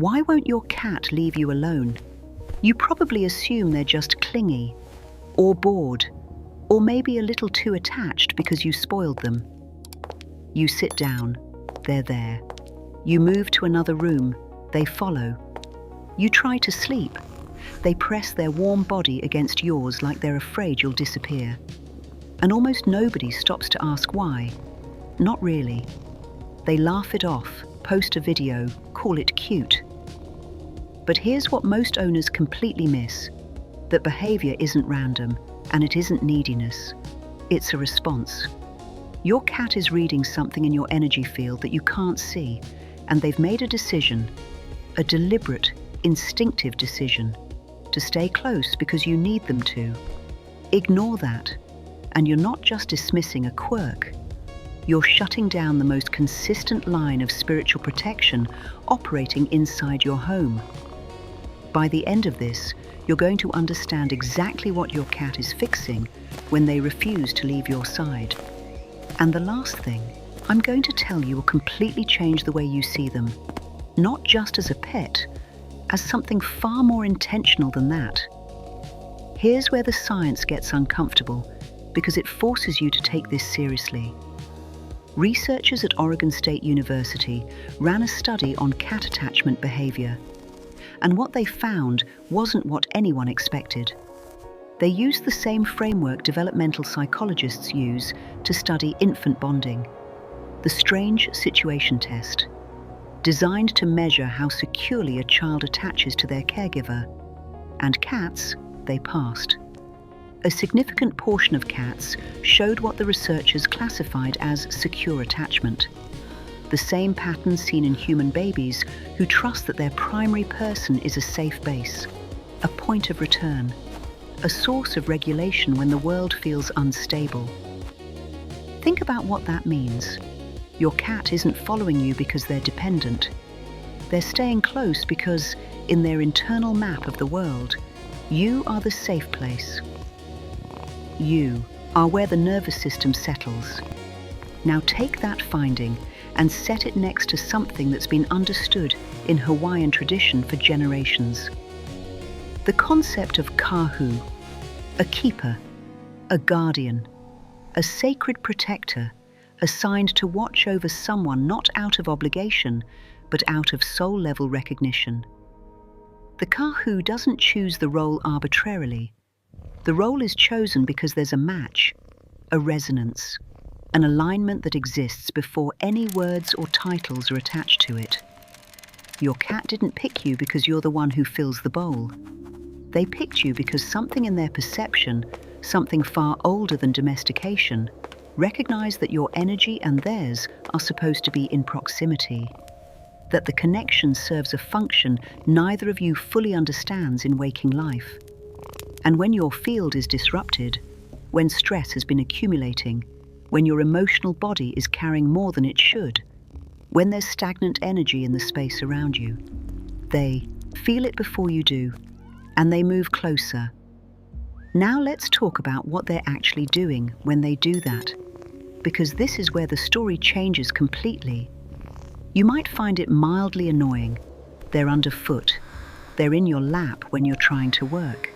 Why won't your cat leave you alone? You probably assume they're just clingy, or bored, or maybe a little too attached because you spoiled them. You sit down, they're there. You move to another room, they follow. You try to sleep. They press their warm body against yours like they're afraid you'll disappear. And almost nobody stops to ask why. Not really. They laugh it off, post a video, call it cute. But here's what most owners completely miss: that behavior isn't random, and it isn't neediness. It's a response. Your cat is reading something in your energy field that you can't see, and they've made a decision, a deliberate, instinctive decision, to stay close because you need them to. Ignore that, and you're not just dismissing a quirk. You're shutting down the most consistent line of spiritual protection operating inside your home. By the end of this, you're going to understand exactly what your cat is fixing when they refuse to leave your side. And the last thing, I'm going to tell you will completely change the way you see them, not just as a pet, as something far more intentional than that. Here's where the science gets uncomfortable, because it forces you to take this seriously. Researchers at Oregon State University ran a study on cat attachment behavior, and what they found wasn't what anyone expected. They used the same framework developmental psychologists use to study infant bonding, the strange situation test, designed to measure how securely a child attaches to their caregiver. And cats, they passed. A significant portion of cats showed what the researchers classified as secure attachment, the same pattern seen in human babies who trust that their primary person is a safe base, a point of return, a source of regulation when the world feels unstable. Think about what that means. Your cat isn't following you because they're dependent. They're staying close because, in their internal map of the world, you are the safe place. You are where the nervous system settles. Now take that finding and set it next to something that's been understood in Hawaiian tradition for generations. The concept of kahu, a keeper, a guardian, a sacred protector assigned to watch over someone not out of obligation, but out of soul-level recognition. The kahu doesn't choose the role arbitrarily. The role is chosen because there's a match, a resonance, an alignment that exists before any words or titles are attached to it. Your cat didn't pick you because you're the one who fills the bowl. They picked you because something in their perception, something far older than domestication, recognized that your energy and theirs are supposed to be in proximity, that the connection serves a function neither of you fully understands in waking life. And when your field is disrupted, when stress has been accumulating, when your emotional body is carrying more than it should, when there's stagnant energy in the space around you, they feel it before you do, and they move closer. Now let's talk about what they're actually doing when they do that, because this is where the story changes completely. You might find it mildly annoying. They're underfoot. They're in your lap when you're trying to work.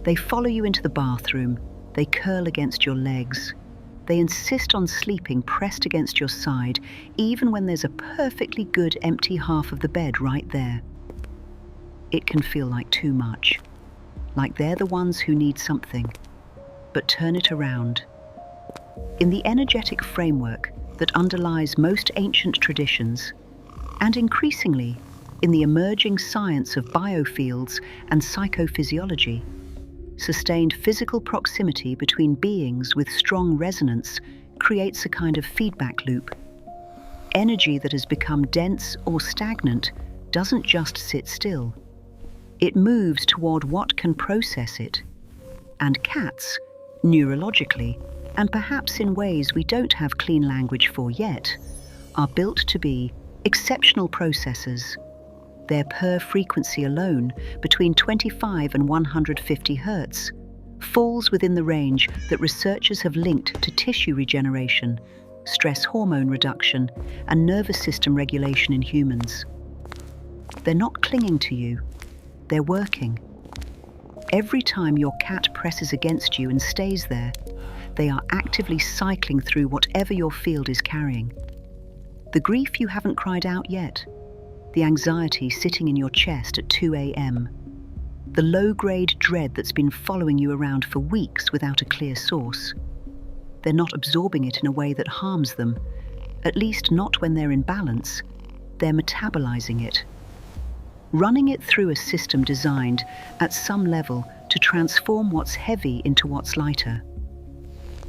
They follow you into the bathroom. They curl against your legs. They insist on sleeping pressed against your side, even when there's a perfectly good empty half of the bed right there. It can feel like too much, like they're the ones who need something. But turn it around. In the energetic framework that underlies most ancient traditions, and increasingly in the emerging science of biofields and psychophysiology, sustained physical proximity between beings with strong resonance creates a kind of feedback loop. Energy that has become dense or stagnant doesn't just sit still. It moves toward what can process it. And cats, neurologically, and perhaps in ways we don't have clean language for yet, are built to be exceptional processors. Their purr frequency alone, between 25 and 150 Hz, falls within the range that researchers have linked to tissue regeneration, stress hormone reduction, and nervous system regulation in humans. They're not clinging to you, they're working. Every time your cat presses against you and stays there, they are actively cycling through whatever your field is carrying. The grief you haven't cried out yet, the anxiety sitting in your chest at 2 a.m., the low-grade dread that's been following you around for weeks without a clear source. They're not absorbing it in a way that harms them, at least not when they're in balance. They're metabolizing it, running it through a system designed, at some level, to transform what's heavy into what's lighter.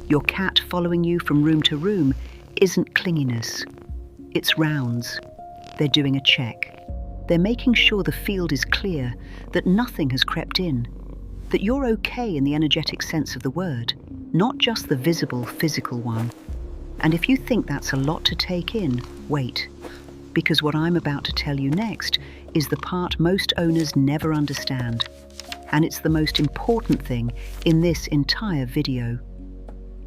Your cat following you from room to room isn't clinginess. It's rounds. They're doing a check. They're making sure the field is clear, that nothing has crept in, that you're okay in the energetic sense of the word, not just the visible, physical one. And if you think that's a lot to take in, wait, because what I'm about to tell you next is the part most owners never understand, and it's the most important thing in this entire video.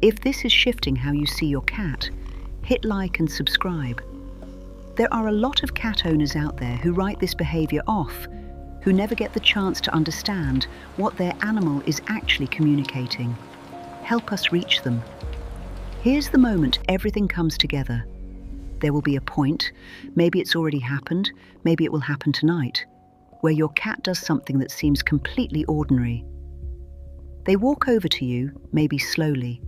If this is shifting how you see your cat, hit like and subscribe. There are a lot of cat owners out there who write this behavior off, who never get the chance to understand what their animal is actually communicating. Help us reach them. Here's the moment everything comes together. There will be a point, maybe it's already happened, maybe it will happen tonight, where your cat does something that seems completely ordinary. They walk over to you, maybe slowly,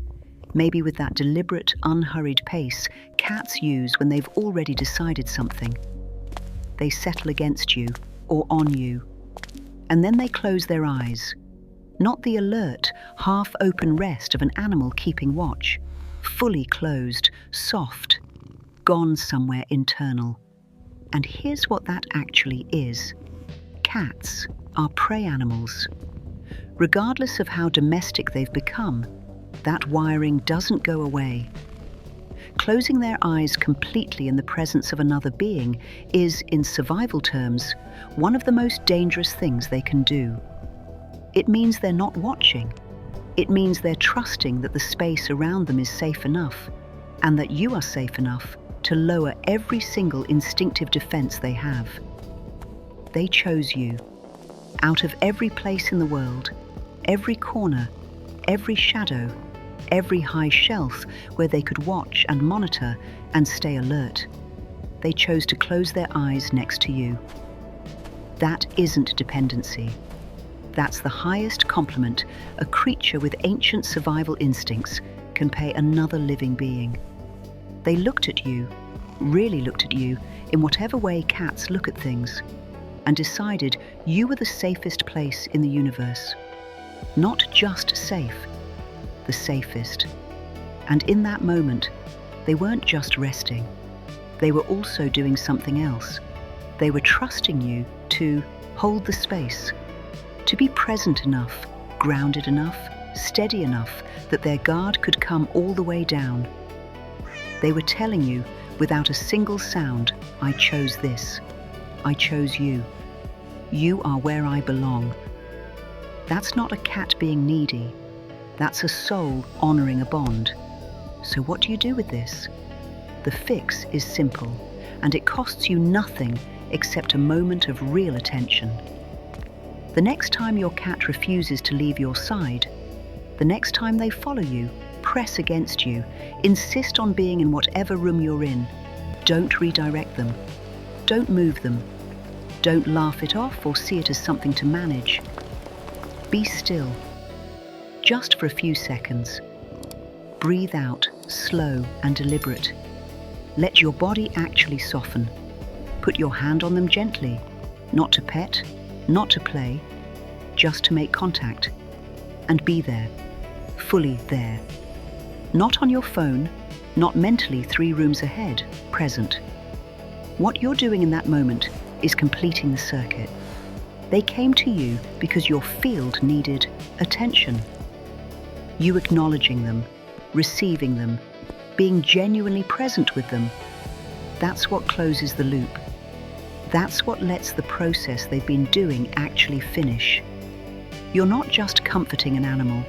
maybe with that deliberate, unhurried pace cats use when they've already decided something. They settle against you or on you, and then they close their eyes. Not the alert, half-open rest of an animal keeping watch. Fully closed, soft, gone somewhere internal. And here's what that actually is. Cats are prey animals. Regardless of how domestic they've become, that wiring doesn't go away. Closing their eyes completely in the presence of another being is, in survival terms, one of the most dangerous things they can do. It means they're not watching. It means they're trusting that the space around them is safe enough, and that you are safe enough to lower every single instinctive defense they have. They chose you. Out of every place in the world, every corner, every shadow, every high shelf where they could watch and monitor and stay alert, they chose to close their eyes next to you. That isn't dependency. That's the highest compliment a creature with ancient survival instincts can pay another living being. They looked at you, really looked at you, in whatever way cats look at things, and decided you were the safest place in the universe. Not just safe, the safest. And in that moment, they weren't just resting. They were also doing something else. They were trusting you to hold the space, to be present enough, grounded enough, steady enough that their guard could come all the way down. They were telling you, without a single sound, I chose this. I chose you. You are where I belong. That's not a cat being needy. That's a soul honoring a bond. So what do you do with this? The fix is simple, and it costs you nothing except a moment of real attention. The next time your cat refuses to leave your side, the next time they follow you, press against you, insist on being in whatever room you're in, don't redirect them. Don't move them. Don't laugh it off or see it as something to manage. Be still. Just for a few seconds. Breathe out, slow and deliberate. Let your body actually soften. Put your hand on them gently, not to pet, not to play, just to make contact. And be there, fully there. Not on your phone, not mentally 3 rooms ahead, present. What you're doing in that moment is completing the circuit. They came to you because your field needed attention. You acknowledging them, receiving them, being genuinely present with them, that's what closes the loop. That's what lets the process they've been doing actually finish. You're not just comforting an animal.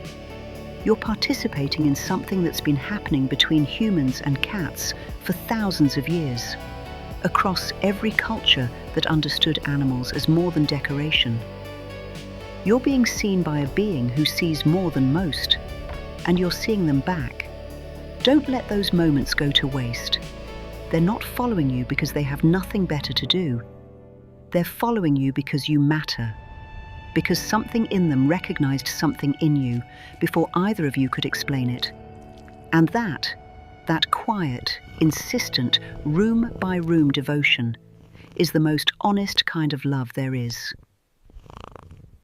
You're participating in something that's been happening between humans and cats for thousands of years. across every culture that understood animals as more than decoration. You're being seen by a being who sees more than most, and you're seeing them back. Don't let those moments go to waste. They're not following you because they have nothing better to do. They're following you because you matter, because something in them recognized something in you before either of you could explain it. And that quiet, insistent, room-by-room devotion is the most honest kind of love there is.